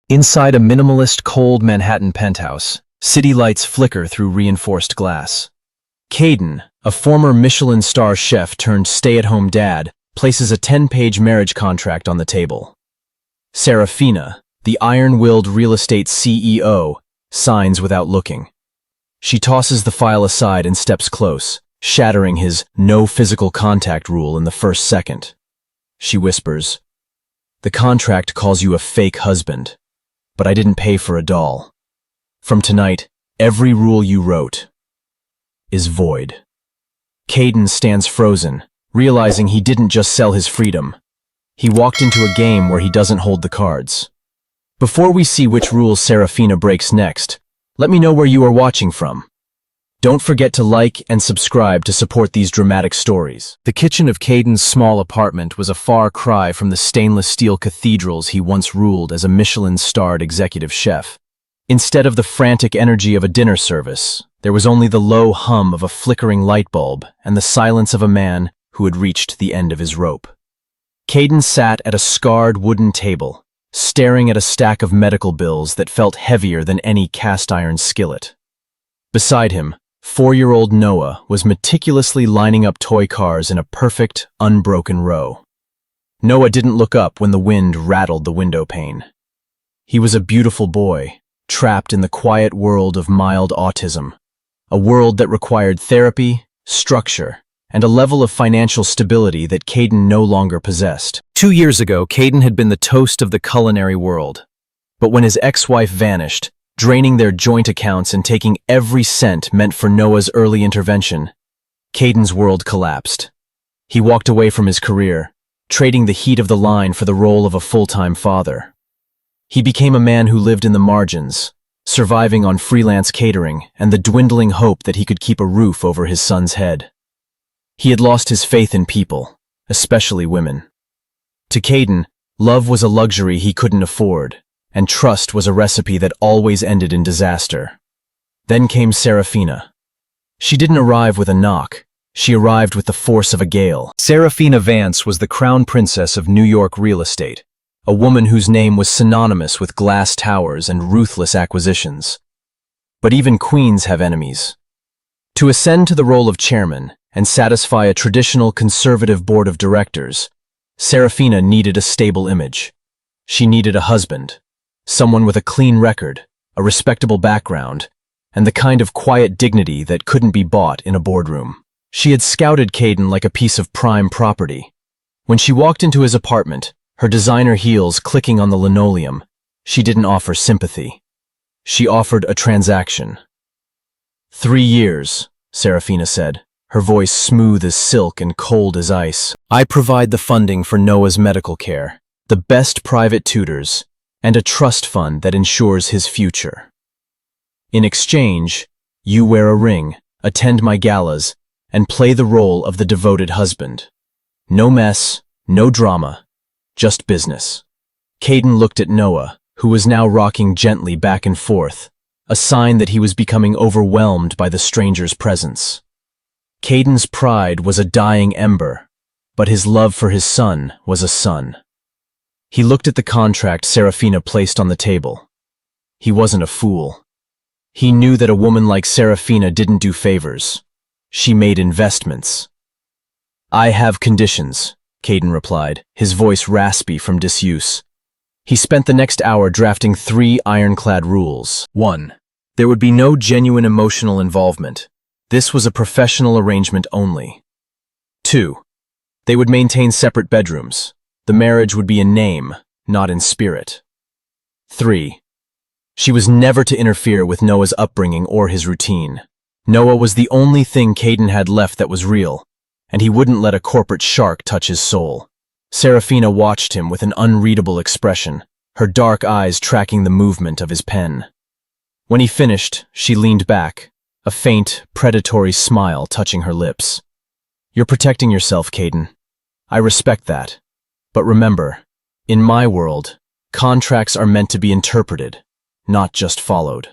Inside a minimalist, cold Manhattan penthouse, city lights flicker through reinforced glass. Caden, a former Michelin star chef turned stay-at-home dad, places a 10-page marriage contract on the table. Serafina, the iron-willed real estate CEO, signs without looking. She tosses the file aside and steps close, shattering his no physical contact rule in the first second. She whispers, "The contract calls you a fake husband, but I didn't pay for a doll. From tonight, every rule you wrote is void." Caden stands frozen, realizing he didn't just sell his freedom. He walked into a game where he doesn't hold the cards. Before we see which rules Serafina breaks next, let me know where you are watching from. Don't forget to like and subscribe to support these dramatic stories. The kitchen of Caden's small apartment was a far cry from the stainless steel cathedrals he once ruled as a Michelin-starred executive chef. Instead of the frantic energy of a dinner service, there was only the low hum of a flickering light bulb and the silence of a man who had reached the end of his rope. Caden sat at a scarred wooden table, staring at a stack of medical bills that felt heavier than any cast-iron skillet. Beside him, 4-year-old Noah was meticulously lining up toy cars in a perfect, unbroken row. Noah didn't look up when the wind rattled the window pane. He was a beautiful boy, trapped in the quiet world of mild autism, a world that required therapy, structure, and a level of financial stability that Caden no longer possessed. 2 years ago, Caden had been the toast of the culinary world. But when his ex-wife vanished, draining their joint accounts and taking every cent meant for Noah's early intervention, Caden's world collapsed. He walked away from his career, trading the heat of the line for the role of a full-time father. He became a man who lived in the margins, surviving on freelance catering and the dwindling hope that he could keep a roof over his son's head. He had lost his faith in people, especially women. To Caden, love was a luxury he couldn't afford, and trust was a recipe that always ended in disaster. Then came Serafina. She didn't arrive with a knock. She arrived with the force of a gale. Serafina Vance was the crown princess of New York real estate, a woman whose name was synonymous with glass towers and ruthless acquisitions. But even queens have enemies. To ascend to the role of chairman and satisfy a traditional conservative board of directors, Serafina needed a stable image. She needed a husband, someone with a clean record, a respectable background, and the kind of quiet dignity that couldn't be bought in a boardroom. She had scouted Caden like a piece of prime property. When she walked into his apartment, her designer heels clicking on the linoleum, she didn't offer sympathy. She offered a transaction. 3 years, Serafina said, her voice smooth as silk and cold as ice. I provide the funding for Noah's medical care, the best private tutors, and a trust fund that ensures his future. In exchange, you wear a ring, attend my galas, and play the role of the devoted husband. No mess, no drama, just business. Caden looked at Noah, who was now rocking gently back and forth, a sign that he was becoming overwhelmed by the stranger's presence. Caden's pride was a dying ember, but his love for his son was a sun. He looked at the contract Serafina placed on the table. He wasn't a fool. He knew that a woman like Serafina didn't do favors. She made investments. I have conditions, Caden replied, his voice raspy from disuse. He spent the next hour drafting 3 ironclad rules. 1. There would be no genuine emotional involvement. This was a professional arrangement only. 2. They would maintain separate bedrooms. The marriage would be in name, not in spirit. 3. She was never to interfere with Noah's upbringing or his routine. Noah was the only thing Caden had left that was real, and he wouldn't let a corporate shark touch his soul. Serafina watched him with an unreadable expression, her dark eyes tracking the movement of his pen. When he finished, she leaned back, a faint, predatory smile touching her lips. You're protecting yourself, Caden. I respect that. But remember, in my world, contracts are meant to be interpreted, not just followed.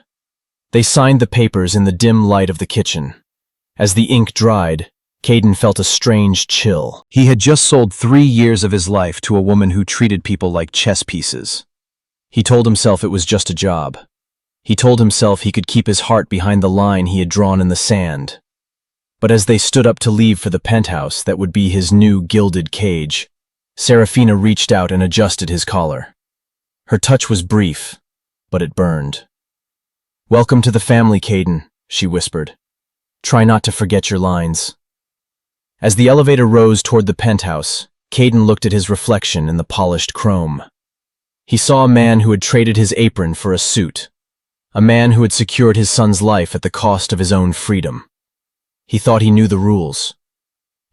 They signed the papers in the dim light of the kitchen. As the ink dried, Caden felt a strange chill. He had just sold 3 years of his life to a woman who treated people like chess pieces. He told himself it was just a job. He told himself he could keep his heart behind the line he had drawn in the sand. But as they stood up to leave for the penthouse that would be his new gilded cage, Serafina reached out and adjusted his collar. Her touch was brief, but it burned. "Welcome to the family, Caden," she whispered. "Try not to forget your lines." As the elevator rose toward the penthouse, Caden looked at his reflection in the polished chrome. He saw a man who had traded his apron for a suit, a man who had secured his son's life at the cost of his own freedom. He thought he knew the rules.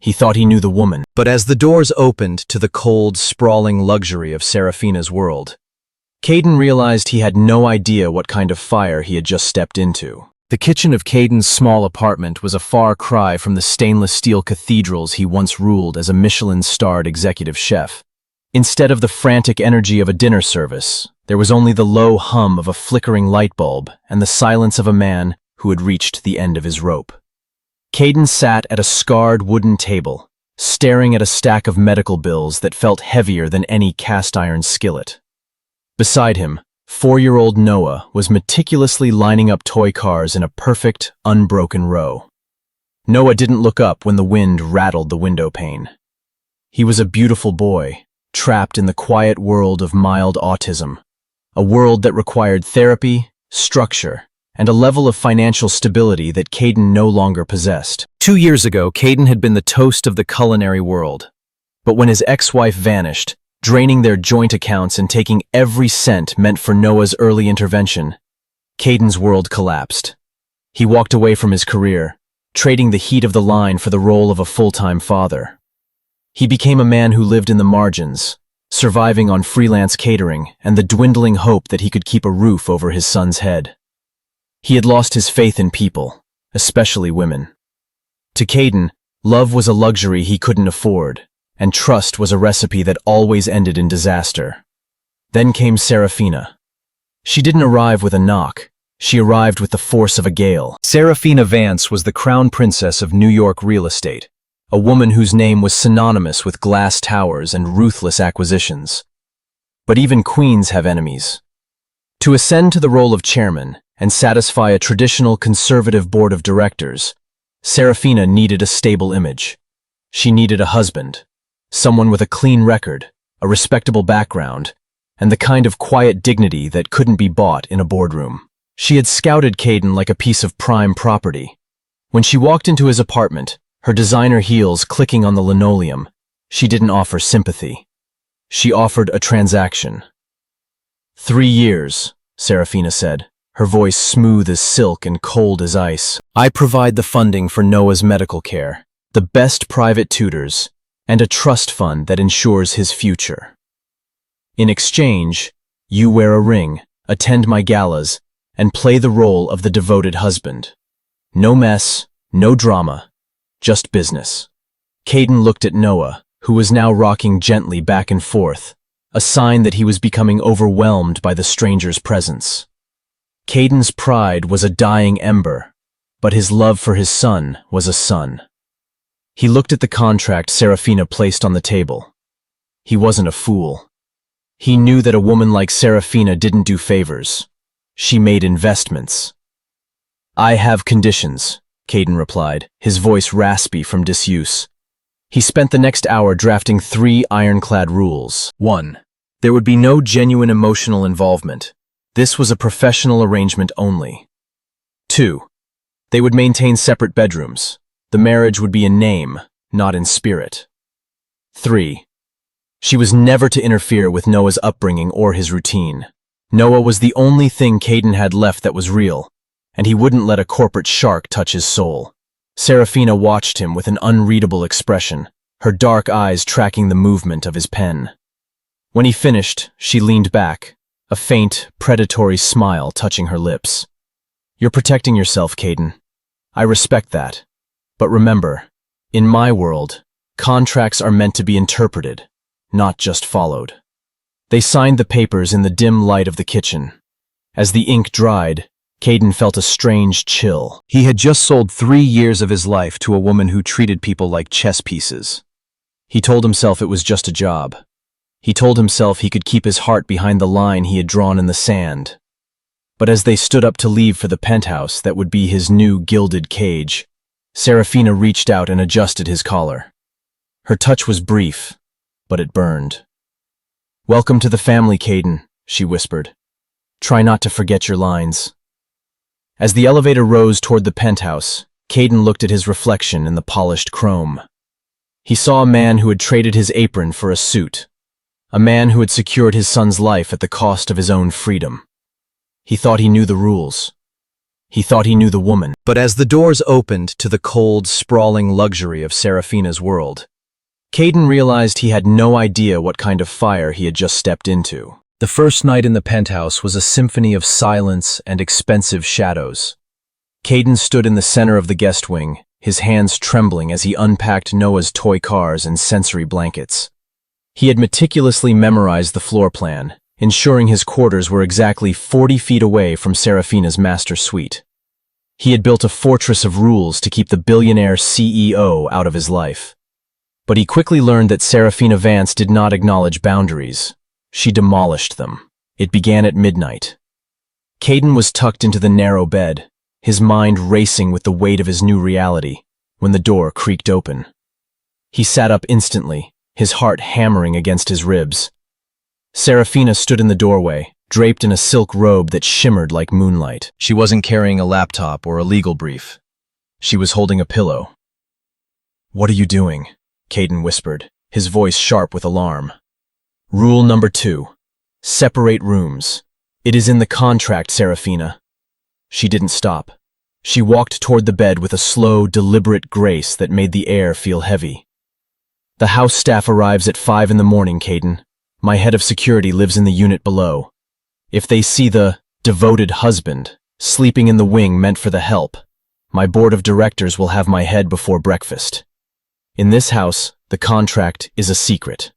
He thought he knew the woman. But as the doors opened to the cold, sprawling luxury of Serafina's world, Caden realized he had no idea what kind of fire he had just stepped into. The kitchen of Caden's small apartment was a far cry from the stainless steel cathedrals he once ruled as a Michelin-starred executive chef. Instead of the frantic energy of a dinner service, there was only the low hum of a flickering light bulb and the silence of a man who had reached the end of his rope. Caden sat at a scarred wooden table, staring at a stack of medical bills that felt heavier than any cast-iron skillet. Beside him, 4-year-old Noah was meticulously lining up toy cars in a perfect, unbroken row. Noah didn't look up when the wind rattled the window pane. He was a beautiful boy, trapped in the quiet world of mild autism, a world that required therapy, structure, and a level of financial stability that Caden no longer possessed. 2 years ago, Caden had been the toast of the culinary world. But when his ex-wife vanished, draining their joint accounts and taking every cent meant for Noah's early intervention, Caden's world collapsed. He walked away from his career, trading the heat of the line for the role of a full-time father. He became a man who lived in the margins, surviving on freelance catering and the dwindling hope that he could keep a roof over his son's head. He had lost his faith in people, especially women. To Caden, love was a luxury he couldn't afford, and trust was a recipe that always ended in disaster. Then came Serafina. She didn't arrive with a knock. She arrived with the force of a gale. Serafina Vance was the crown princess of New York real estate, a woman whose name was synonymous with glass towers and ruthless acquisitions. But even queens have enemies. To ascend to the role of chairman and satisfy a traditional conservative board of directors, Serafina needed a stable image. She needed a husband, someone with a clean record, a respectable background, and the kind of quiet dignity that couldn't be bought in a boardroom. She had scouted Caden like a piece of prime property. When she walked into his apartment, her designer heels clicking on the linoleum, she didn't offer sympathy. She offered a transaction. 3 years, Serafina said, her voice smooth as silk and cold as ice. I provide the funding for Noah's medical care, the best private tutors, and a trust fund that ensures his future. In exchange, you wear a ring, attend my galas, and play the role of the devoted husband. No mess, no drama, just business. Caden looked at Noah, who was now rocking gently back and forth, a sign that he was becoming overwhelmed by the stranger's presence. Caden's pride was a dying ember, but his love for his son was a sun. He looked at the contract Serafina placed on the table. He wasn't a fool. He knew that a woman like Serafina didn't do favors. She made investments. I have conditions, Caden replied, his voice raspy from disuse. He spent the next hour drafting 3 ironclad rules. 1. There would be no genuine emotional involvement. This was a professional arrangement only. 2. They would maintain separate bedrooms. The marriage would be in name, not in spirit. 3. She was never to interfere with Noah's upbringing or his routine. Noah was the only thing Caden had left that was real, and he wouldn't let a corporate shark touch his soul. Serafina watched him with an unreadable expression, her dark eyes tracking the movement of his pen. When he finished, she leaned back, a faint, predatory smile touching her lips. You're protecting yourself, Caden. I respect that. But remember, in my world, contracts are meant to be interpreted, not just followed. They signed the papers in the dim light of the kitchen. As the ink dried, Caden felt a strange chill. He had just sold 3 years of his life to a woman who treated people like chess pieces. He told himself it was just a job. He told himself he could keep his heart behind the line he had drawn in the sand. But as they stood up to leave for the penthouse that would be his new gilded cage, Serafina reached out and adjusted his collar. Her touch was brief, but it burned. "Welcome to the family, Caden," she whispered. "Try not to forget your lines." As the elevator rose toward the penthouse, Caden looked at his reflection in the polished chrome. He saw a man who had traded his apron for a suit, a man who had secured his son's life at the cost of his own freedom. He thought he knew the rules. He thought he knew the woman. But as the doors opened to the cold, sprawling luxury of Serafina's world, Caden realized he had no idea what kind of fire he had just stepped into. The first night in the penthouse was a symphony of silence and expensive shadows. Caden stood in the center of the guest wing, his hands trembling as he unpacked Noah's toy cars and sensory blankets. He had meticulously memorized the floor plan, ensuring his quarters were exactly 40 feet away from Serafina's master suite. He had built a fortress of rules to keep the billionaire CEO out of his life. But he quickly learned that Serafina Vance did not acknowledge boundaries. She demolished them. It began at midnight. Caden was tucked into the narrow bed, his mind racing with the weight of his new reality, when the door creaked open. He sat up instantly, his heart hammering against his ribs. Serafina stood in the doorway, draped in a silk robe that shimmered like moonlight. She wasn't carrying a laptop or a legal brief. She was holding a pillow. "What are you doing?" Caden whispered, his voice sharp with alarm. "Rule number 2. Separate rooms. It is in the contract, Serafina." She didn't stop. She walked toward the bed with a slow, deliberate grace that made the air feel heavy. "The house staff arrives at 5 in the morning, Caden. My head of security lives in the unit below. If they see the devoted husband sleeping in the wing meant for the help, my board of directors will have my head before breakfast. In this house, the contract is a secret.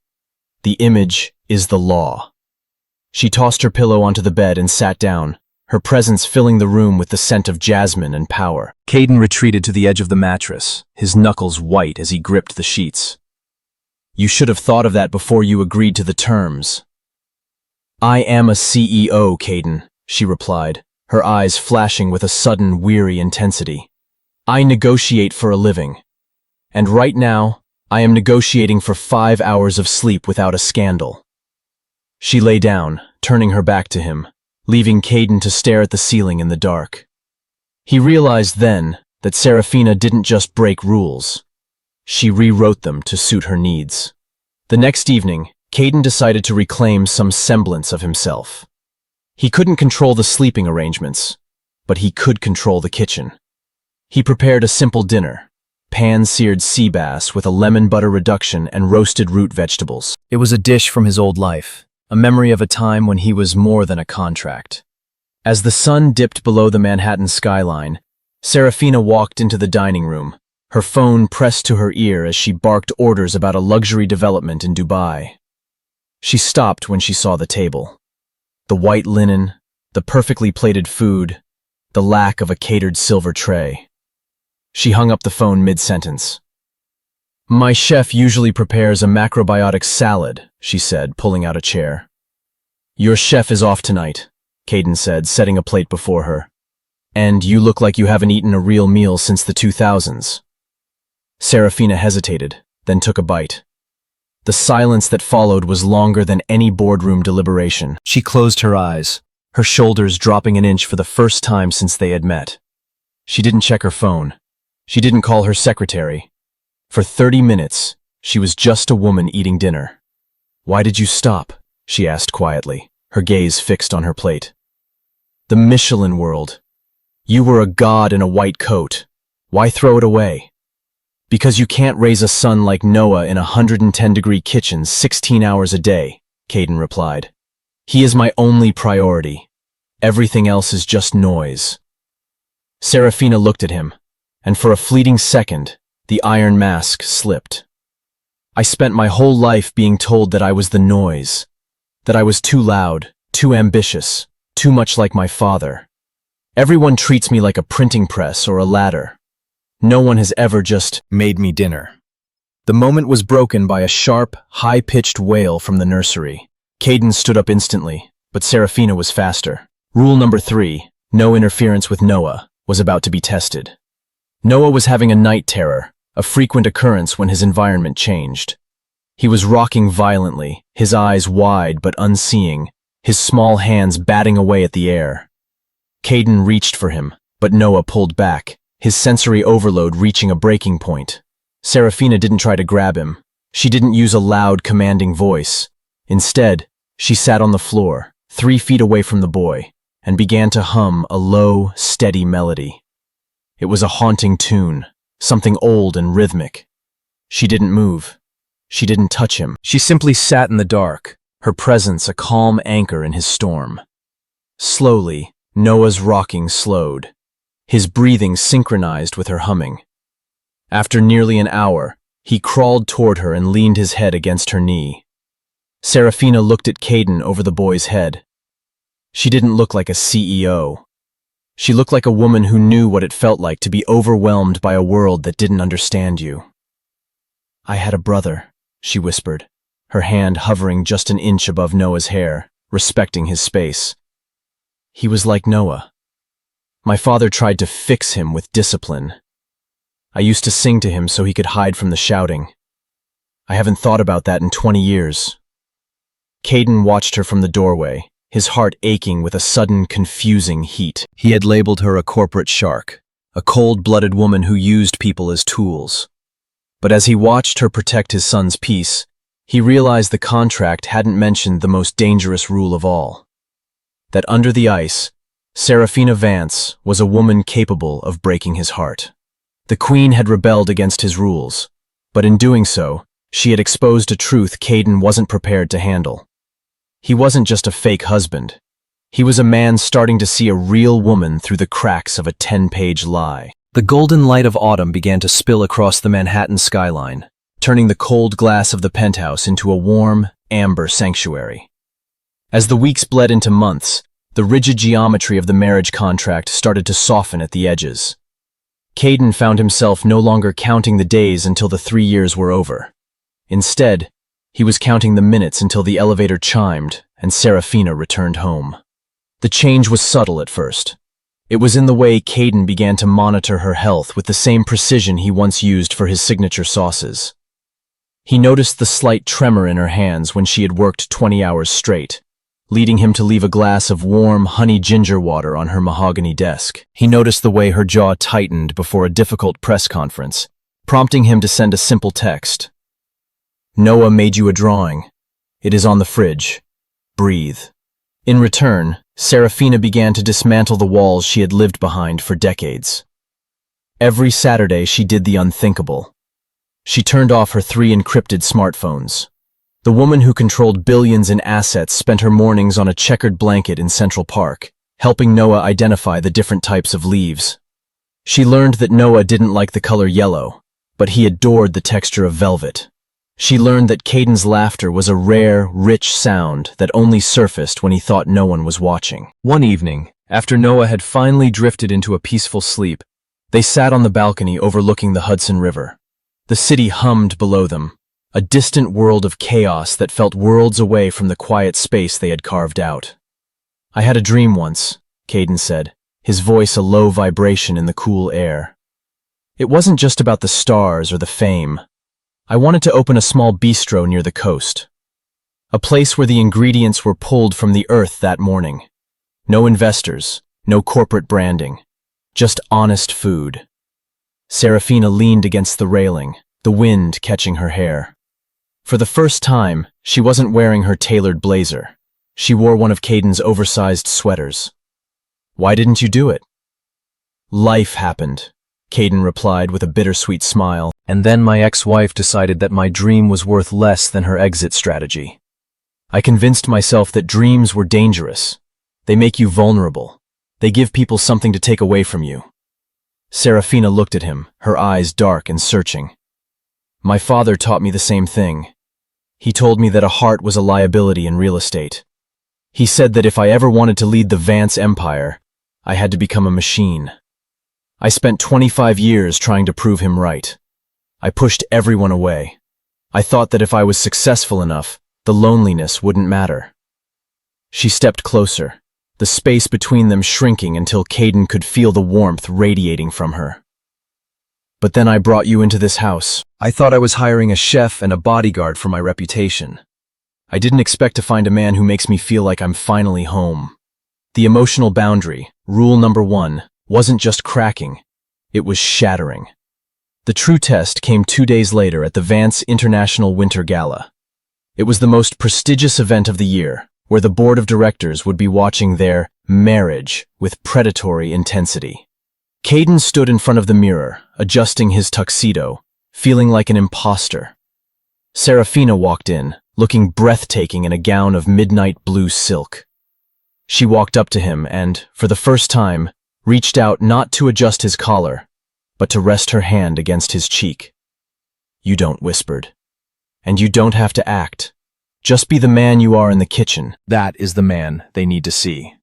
The image is the law." She tossed her pillow onto the bed and sat down, her presence filling the room with the scent of jasmine and power. Caden retreated to the edge of the mattress, his knuckles white as he gripped the sheets. "You should have thought of that before you agreed to the terms." "I am a CEO, Caden," she replied, her eyes flashing with a sudden, weary intensity. "I negotiate for a living. And right now, I am negotiating for 5 hours of sleep without a scandal." She lay down, turning her back to him, leaving Caden to stare at the ceiling in the dark. He realized then that Serafina didn't just break rules. She rewrote them to suit her needs. The next evening, Caden decided to reclaim some semblance of himself. He couldn't control the sleeping arrangements, but he could control the kitchen. He prepared a simple dinner: pan-seared sea bass with a lemon butter reduction and roasted root vegetables. It was a dish from his old life, a memory of a time when he was more than a contract. As the sun dipped below the Manhattan skyline, Serafina walked into the dining room, her phone pressed to her ear as she barked orders about a luxury development in Dubai. She stopped when she saw the table. The white linen, the perfectly plated food, the lack of a catered silver tray. She hung up the phone mid-sentence. "My chef usually prepares a macrobiotic salad," she said, pulling out a chair. "Your chef is off tonight," Caden said, setting a plate before her. "And you look like you haven't eaten a real meal since the 2000s. Serafina hesitated, then took a bite. The silence that followed was longer than any boardroom deliberation. She closed her eyes, her shoulders dropping an inch for the first time since they had met. She didn't check her phone. She didn't call her secretary. For 30 minutes, she was just a woman eating dinner. "Why did you stop?" she asked quietly, her gaze fixed on her plate. "The Michelin world. You were a god in a white coat. Why throw it away?" "Because you can't raise a son like Noah in a 110-degree kitchen 16 hours a day," Caden replied. "He is my only priority. Everything else is just noise." Serafina looked at him, and for a fleeting second, the iron mask slipped. "I spent my whole life being told that I was the noise, that I was too loud, too ambitious, too much like my father. Everyone treats me like a printing press or a ladder. No one has ever just made me dinner." The moment was broken by a sharp, high-pitched wail from the nursery. Caden stood up instantly, but Serafina was faster. Rule number 3, no interference with Noah, was about to be tested. Noah was having a night terror, a frequent occurrence when his environment changed. He was rocking violently, his eyes wide but unseeing, his small hands batting away at the air. Caden reached for him, but Noah pulled back, his sensory overload reaching a breaking point. Serafina didn't try to grab him. She didn't use a loud, commanding voice. Instead, she sat on the floor, 3 feet away from the boy, and began to hum a low, steady melody. It was a haunting tune, something old and rhythmic. She didn't move. She didn't touch him. She simply sat in the dark, her presence a calm anchor in his storm. Slowly, Noah's rocking slowed. His breathing synchronized with her humming. After nearly an hour, he crawled toward her and leaned his head against her knee. Serafina looked at Caden over the boy's head. She didn't look like a CEO. She looked like a woman who knew what it felt like to be overwhelmed by a world that didn't understand you. "I had a brother," she whispered, her hand hovering just an inch above Noah's hair, respecting his space. "He was like Noah. My father tried to fix him with discipline. I used to sing to him so he could hide from the shouting. I haven't thought about that in 20 years. Caden watched her from the doorway, his heart aching with a sudden, confusing heat. He had labeled her a corporate shark, a cold-blooded woman who used people as tools. But as he watched her protect his son's peace, he realized the contract hadn't mentioned the most dangerous rule of all. That under the ice, Serafina Vance was a woman capable of breaking his heart. The Queen had rebelled against his rules, but in doing so, she had exposed a truth Caden wasn't prepared to handle. He wasn't just a fake husband. He was a man starting to see a real woman through the cracks of a 10-page lie. The golden light of autumn began to spill across the Manhattan skyline, turning the cold glass of the penthouse into a warm, amber sanctuary. As the weeks bled into months, the rigid geometry of the marriage contract started to soften at the edges. Caden found himself no longer counting the days until the 3 years were over. Instead, he was counting the minutes until the elevator chimed and Serafina returned home. The change was subtle at first. It was in the way Caden began to monitor her health with the same precision he once used for his signature sauces. He noticed the slight tremor in her hands when she had worked 20 hours straight, leading him to leave a glass of warm honey ginger water on her mahogany desk. He noticed the way her jaw tightened before a difficult press conference, prompting him to send a simple text. "Noah made you a drawing. It is on the fridge. Breathe." In return, Serafina began to dismantle the walls she had lived behind for decades. Every Saturday she did the unthinkable. She turned off her 3 encrypted smartphones. The woman who controlled billions in assets spent her mornings on a checkered blanket in Central Park, helping Noah identify the different types of leaves. She learned that Noah didn't like the color yellow, but he adored the texture of velvet. She learned that Caden's laughter was a rare, rich sound that only surfaced when he thought no one was watching. One evening, after Noah had finally drifted into a peaceful sleep, they sat on the balcony overlooking the Hudson River. The city hummed below them, a distant world of chaos that felt worlds away from the quiet space they had carved out. "I had a dream once," Caden said, his voice a low vibration in the cool air. "It wasn't just about the stars or the fame. I wanted to open a small bistro near the coast. A place where the ingredients were pulled from the earth that morning. No investors, no corporate branding, just honest food." Serafina leaned against the railing, the wind catching her hair. For the first time, she wasn't wearing her tailored blazer. She wore one of Caden's oversized sweaters. "Why didn't you do it?" "Life happened," Caden replied with a bittersweet smile, "and then my ex-wife decided that my dream was worth less than her exit strategy. I convinced myself that dreams were dangerous. They make you vulnerable. They give people something to take away from you." Serafina looked at him, her eyes dark and searching. "My father taught me the same thing. He told me that a heart was a liability in real estate. He said that if I ever wanted to lead the Vance empire, I had to become a machine. I spent 25 years trying to prove him right. I pushed everyone away. I thought that if I was successful enough, the loneliness wouldn't matter. She stepped closer, the space between them shrinking until Caden could feel the warmth radiating from her. But then I brought you into this house. I thought I was hiring a chef and a bodyguard for my reputation. I didn't expect to find a man who makes me feel like I'm finally home. The emotional boundary, rule number 1, wasn't just cracking, it was shattering. The true test came 2 days later at the Vance International Winter Gala. It was the most prestigious event of the year, where the board of directors would be watching their marriage with predatory intensity. Caden stood in front of the mirror, adjusting his tuxedo, feeling like an imposter. Serafina walked in, looking breathtaking in a gown of midnight blue silk. She walked up to him and, for the first time, reached out not to adjust his collar, but to rest her hand against his cheek. "You don't," whispered. "And you don't have to act. Just be the man you are in the kitchen." That is the man they need to see.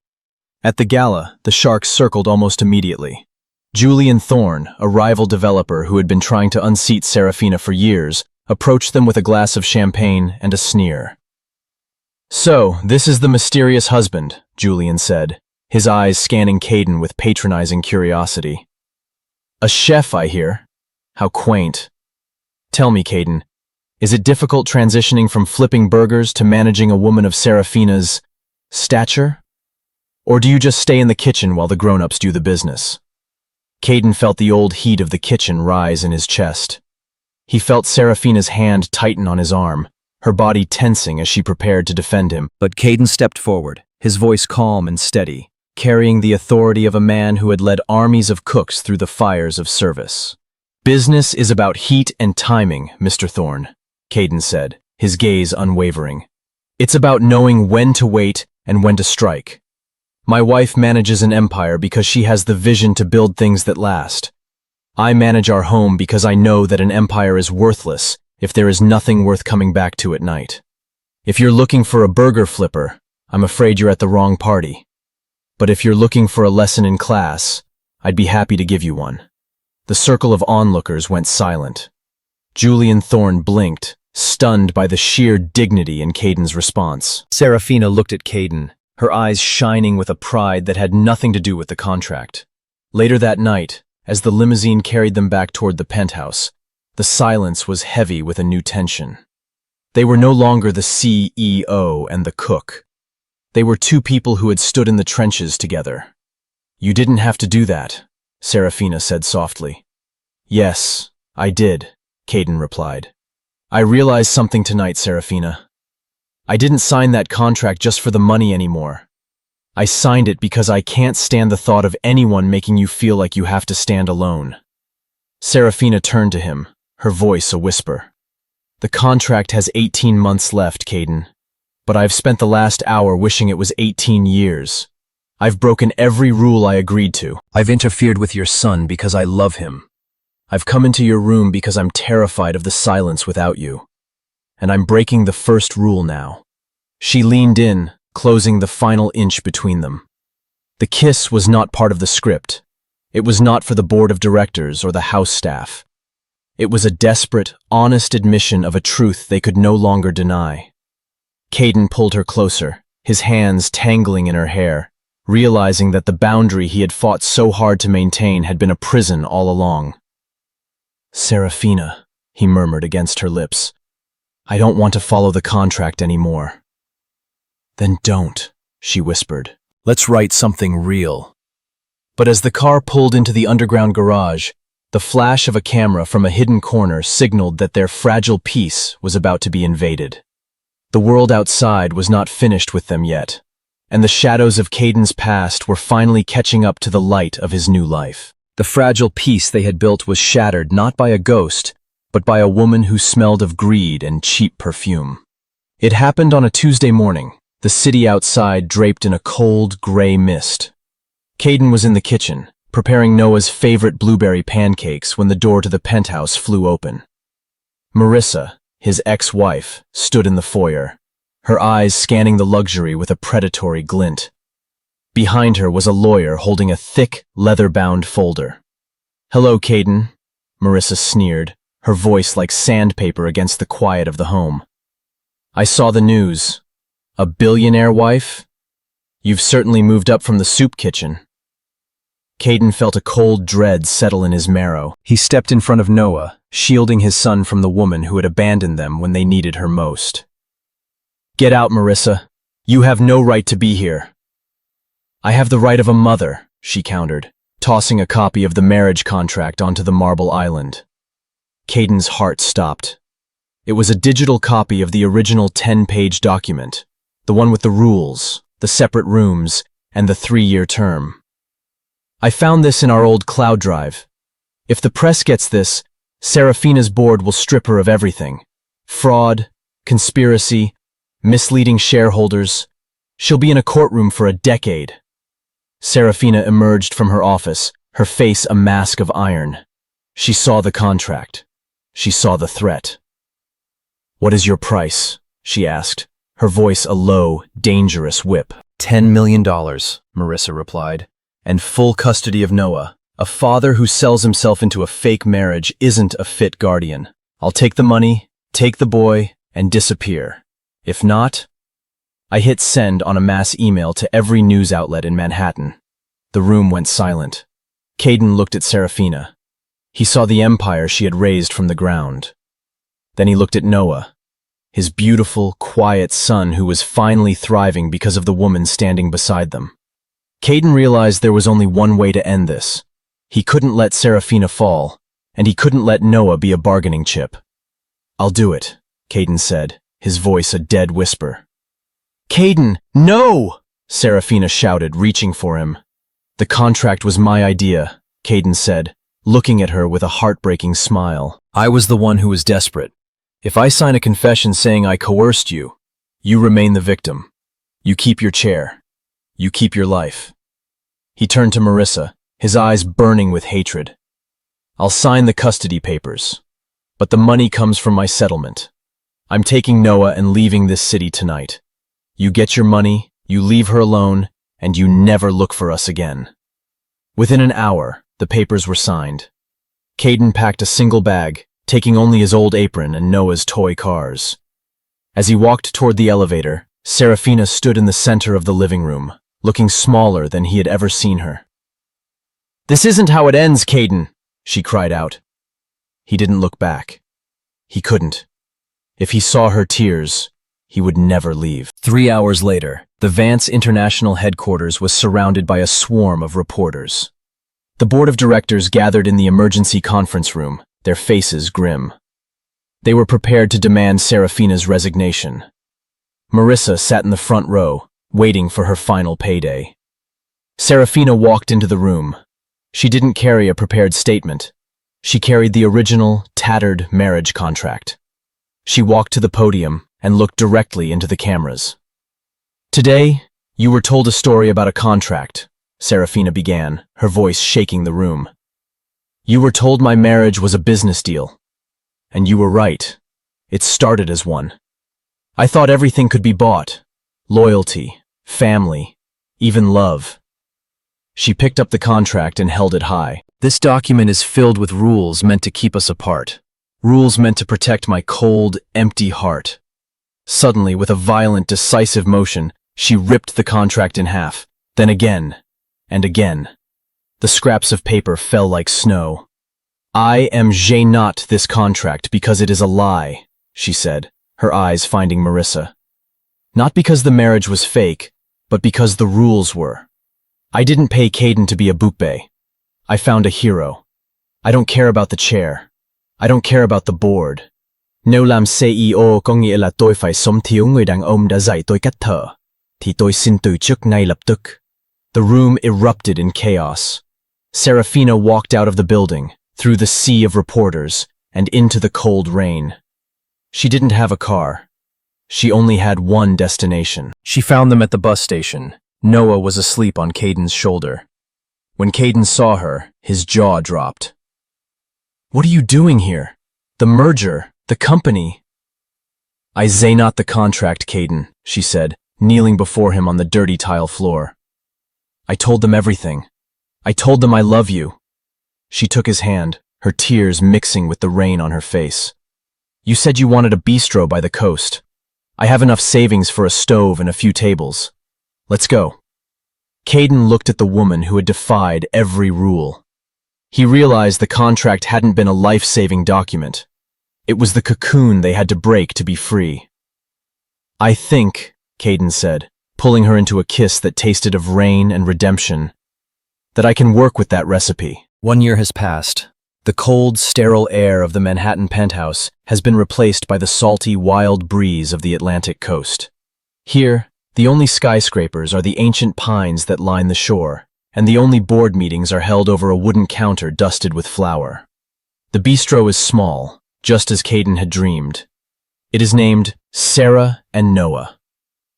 At the gala, the sharks circled almost immediately. Julian Thorne, a rival developer who had been trying to unseat Serafina for years, approached them with a glass of champagne and a sneer. "So, this is the mysterious husband," Julian said, his eyes scanning Caden with patronizing curiosity. "A chef, I hear. How quaint. Tell me, Caden, is it difficult transitioning from flipping burgers to managing a woman of Serafina's stature? Or do you just stay in the kitchen while the grown-ups do the business?" Caden felt the old heat of the kitchen rise in his chest. He felt Serafina's hand tighten on his arm, her body tensing as she prepared to defend him. But Caden stepped forward, his voice calm and steady, carrying the authority of a man who had led armies of cooks through the fires of service. "Business is about heat and timing, Mr. Thorne," Caden said, his gaze unwavering. "It's about knowing when to wait and when to strike. My wife manages an empire because she has the vision to build things that last. I manage our home because I know that an empire is worthless if there is nothing worth coming back to at night. If you're looking for a burger flipper, I'm afraid you're at the wrong party. But if you're looking for a lesson in class, I'd be happy to give you one." The circle of onlookers went silent. Julian Thorne blinked, stunned by the sheer dignity in Caden's response. Serafina looked at Caden, her eyes shining with a pride that had nothing to do with the contract. Later that night, as the limousine carried them back toward the penthouse, the silence was heavy with a new tension. They were no longer the CEO and the cook. They were two people who had stood in the trenches together. "You didn't have to do that," Serafina said softly. "Yes, I did," Caden replied. "I realized something tonight, Serafina. I didn't sign that contract just for the money anymore. I signed it because I can't stand the thought of anyone making you feel like you have to stand alone." Serafina turned to him, her voice a whisper. "The contract has 18 months left, Caden, but I've spent the last hour wishing it was 18 years. I've broken every rule I agreed to. I've interfered with your son because I love him. I've come into your room because I'm terrified of the silence without you. And I'm breaking the first rule now." She leaned in, closing the final inch between them. The kiss was not part of the script. It was not for the board of directors or the house staff. It was a desperate, honest admission of a truth they could no longer deny. Caden pulled her closer, his hands tangling in her hair, realizing that the boundary he had fought so hard to maintain had been a prison all along. "Serafina," he murmured against her lips, "I don't want to follow the contract anymore." "Then don't," she whispered. "Let's write something real." But as the car pulled into the underground garage, the flash of a camera from a hidden corner signaled that their fragile peace was about to be invaded. The world outside was not finished with them yet, and the shadows of Caden's past were finally catching up to the light of his new life. The fragile peace they had built was shattered not by a ghost, but by a woman who smelled of greed and cheap perfume. It happened on a Tuesday morning, the city outside draped in a cold, gray mist. Caden was in the kitchen, preparing Noah's favorite blueberry pancakes when the door to the penthouse flew open. Marissa, his ex-wife, stood in the foyer, her eyes scanning the luxury with a predatory glint. Behind her was a lawyer holding a thick, leather-bound folder. "Hello, Caden," Marissa sneered, her voice like sandpaper against the quiet of the home. I saw the news. A billionaire wife? You've certainly moved up from the soup kitchen. Caden felt a cold dread settle in his marrow. He stepped in front of Noah, shielding his son from the woman who had abandoned them when they needed her most. Get out, Marissa. You have no right to be here. I have the right of a mother, she countered, tossing a copy of the marriage contract onto the marble island. Caden's heart stopped. It was a digital copy of the original 10-page document, the one with the rules, the separate rooms, and the 3-year term. I found this in our old cloud drive. If the press gets this, Serafina's board will strip her of everything. Fraud, conspiracy, misleading shareholders. She'll be in a courtroom for a decade. Serafina emerged from her office, her face a mask of iron. She saw the contract. She saw the threat. What is your price? She asked, her voice a low, dangerous whip. $10 million, Marissa replied. And full custody of Noah. A father who sells himself into a fake marriage isn't a fit guardian. I'll take the money, take the boy, and disappear. If not, I hit send on a mass email to every news outlet in Manhattan. The room went silent. Caden looked at Serafina. He saw the empire she had raised from the ground. Then he looked at Noah, his beautiful, quiet son who was finally thriving because of the woman standing beside them. Caden realized there was only one way to end this. He couldn't let Serafina fall, and he couldn't let Noah be a bargaining chip. I'll do it, Caden said, his voice a dead whisper. Caden, no! Serafina shouted, reaching for him. The contract was my idea, Caden said, looking at her with a heartbreaking smile. I was the one who was desperate. If I sign a confession saying I coerced you, you remain the victim. You keep your chair. You keep your life. He turned to Marissa, his eyes burning with hatred. I'll sign the custody papers, but the money comes from my settlement. I'm taking Noah and leaving this city tonight. You get your money, you leave her alone, and you never look for us again. Within an hour, the papers were signed. Caden packed a single bag, taking only his old apron and Noah's toy cars. As he walked toward the elevator, Serafina stood in the center of the living room, looking smaller than he had ever seen her. This isn't how it ends, Caden, she cried out. He didn't look back. He couldn't. If he saw her tears, he would never leave. 3 hours later, the Vance International headquarters was surrounded by a swarm of reporters. The board of directors gathered in the emergency conference room, their faces grim. They were prepared to demand Serafina's resignation. Marissa sat in the front row, waiting for her final payday. Serafina walked into the room. She didn't carry a prepared statement. She carried the original, tattered marriage contract. She walked to the podium and looked directly into the cameras. Today, you were told a story about a contract, Serafina began, her voice shaking the room. You were told my marriage was a business deal. And you were right. It started as one. I thought everything could be bought. Loyalty, family, even love. She picked up the contract and held it high. This document is filled with rules meant to keep us apart. Rules meant to protect my cold, empty heart. Suddenly, with a violent, decisive motion, she ripped the contract in half, then again, and again. The scraps of paper fell like snow. I am not this contract because it is a lie, she said, her eyes finding Marissa. Not because the marriage was fake, but because the rules were. I didn't pay Caden to be a bukbe. I found a hero. I don't care about the chair. I don't care about the board. Nếu làm CEO có nghĩa là tôi phải sống thiếu người đàn ông đã dạy tôi cách thở, thì tôi xin từ chức ngay lập tức. The room erupted in chaos. Serafina walked out of the building, through the sea of reporters, and into the cold rain. She didn't have a car. She only had one destination. She found them at the bus station. Noah was asleep on Caden's shoulder. When Caden saw her, his jaw dropped. What are you doing here? The merger, the company. I say not the contract, Caden, she said, kneeling before him on the dirty tile floor. I told them everything. I told them I love you. She took his hand, her tears mixing with the rain on her face. "You said you wanted a bistro by the coast. I have enough savings for a stove and a few tables. Let's go." Caden looked at the woman who had defied every rule. He realized the contract hadn't been a life-saving document. It was the cocoon they had to break to be free. "I think," Caden said, pulling her into a kiss that tasted of rain and redemption, "that I can work with that recipe." 1 year has passed. The cold, sterile air of the Manhattan penthouse has been replaced by the salty, wild breeze of the Atlantic coast. Here, the only skyscrapers are the ancient pines that line the shore, and the only board meetings are held over a wooden counter dusted with flour. The bistro is small, just as Caden had dreamed. It is named Sarah and Noah.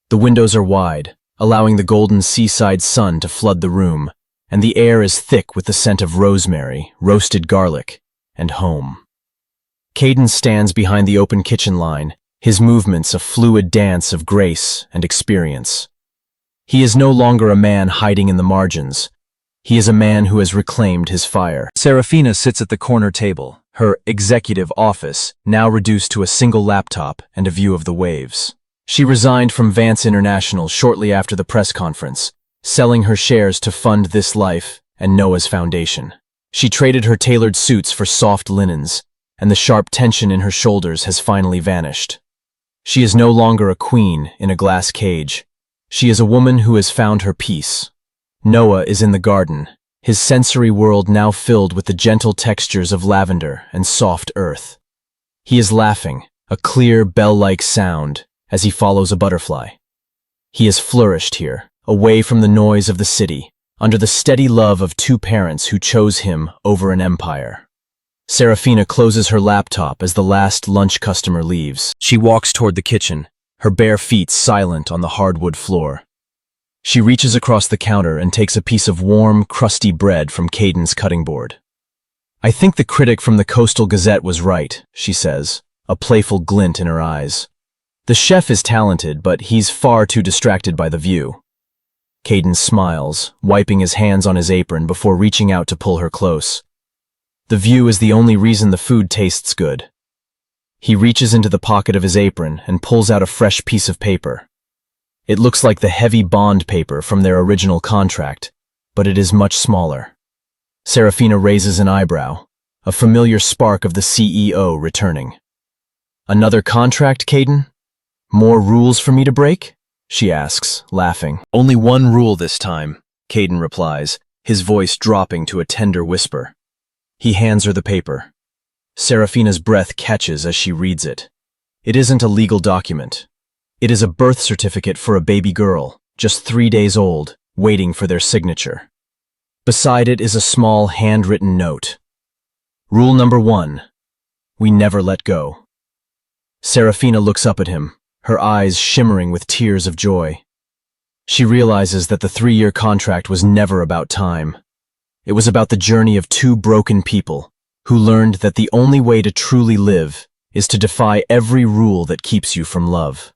The windows are wide, allowing the golden seaside sun to flood the room, and the air is thick with the scent of rosemary, roasted garlic, and home. Caden stands behind the open kitchen line, his movements a fluid dance of grace and experience. He is no longer a man hiding in the margins. He is a man who has reclaimed his fire. Serafina sits at the corner table, her executive office now reduced to a single laptop and a view of the waves. She resigned from Vance International shortly after the press conference, selling her shares to fund This Life and Noah's Foundation. She traded her tailored suits for soft linens, and the sharp tension in her shoulders has finally vanished. She is no longer a queen in a glass cage. She is a woman who has found her peace. Noah is in the garden, his sensory world now filled with the gentle textures of lavender and soft earth. He is laughing, a clear, bell-like sound, as he follows a butterfly. He has flourished here, away from the noise of the city, under the steady love of two parents who chose him over an empire. Serafina closes her laptop as the last lunch customer leaves. She walks toward the kitchen, her bare feet silent on the hardwood floor. She reaches across the counter and takes a piece of warm, crusty bread from Caden's cutting board. "I think the critic from the Coastal Gazette was right," she says, a playful glint in her eyes. "The chef is talented, but he's far too distracted by the view." Caden smiles, wiping his hands on his apron before reaching out to pull her close. The view is the only reason the food tastes good. He reaches into the pocket of his apron and pulls out a fresh piece of paper. It looks like the heavy bond paper from their original contract, but it is much smaller. Serafina raises an eyebrow, a familiar spark of the CEO returning. "Another contract, Caden? More rules for me to break?" she asks, laughing. "Only one rule this time," Caden replies, his voice dropping to a tender whisper. He hands her the paper. Serafina's breath catches as she reads it. It isn't a legal document. It is a birth certificate for a baby girl, just 3 days old, waiting for their signature. Beside it is a small handwritten note. Rule number 1. We never let go. Serafina looks up at him, her eyes shimmering with tears of joy. She realizes that the 3-year contract was never about time. It was about the journey of two broken people who learned that the only way to truly live is to defy every rule that keeps you from love.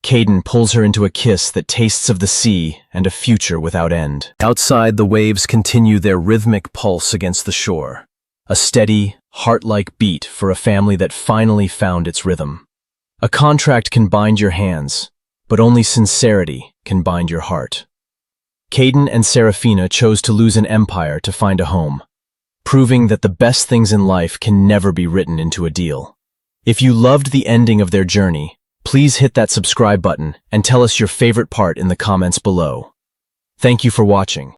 Caden pulls her into a kiss that tastes of the sea and a future without end. Outside, the waves continue their rhythmic pulse against the shore, a steady, heart-like beat for a family that finally found its rhythm. A contract can bind your hands, but only sincerity can bind your heart. Caden and Serafina chose to lose an empire to find a home, proving that the best things in life can never be written into a deal. If you loved the ending of their journey, please hit that subscribe button and tell us your favorite part in the comments below. Thank you for watching.